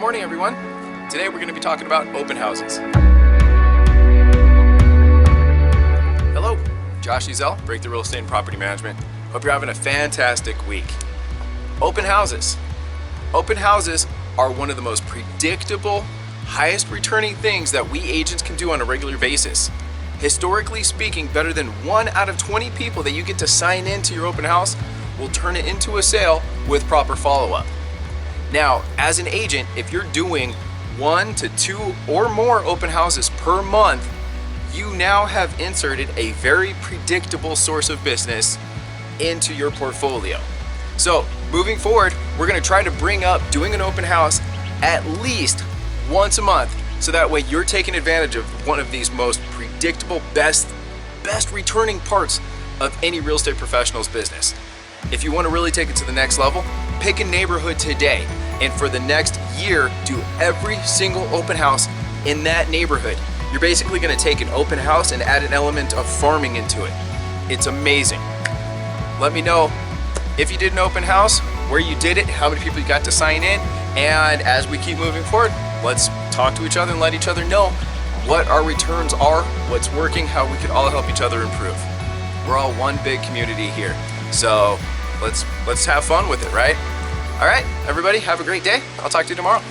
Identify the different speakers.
Speaker 1: morning, everyone. Today we're going to be talking about open houses. Hello, Josh Ezel, Break the Real Estate and Property Management. Hope you're having a fantastic week. Open houses. Open houses are one of the most predictable, highest returning things that we agents can do on a regular basis. Historically speaking, better than 1 out of 20 people that you get to sign into your open house will turn it into a sale with proper follow-up. Now, as an agent, if you're doing 1 to 2 or more open houses per month, you now have inserted a very predictable source of business into your portfolio. So moving forward, we're gonna try to bring up doing an open house at least once a month, so that way you're taking advantage of one of these most predictable, best returning parts of any real estate professional's business. If you wanna really take it to the next level, pick a neighborhood today, and for the next year, do every single open house in that neighborhood. You're basically gonna take an open house and add an element of farming into it. It's amazing. Let me know if you did an open house, where you did it, how many people you got to sign in, and as we keep moving forward, let's talk to each other and let each other know what our returns are, what's working, how we can all help each other improve. We're all one big community here, so let's have fun with it, right? All right, everybody, have a great day. I'll talk to you tomorrow.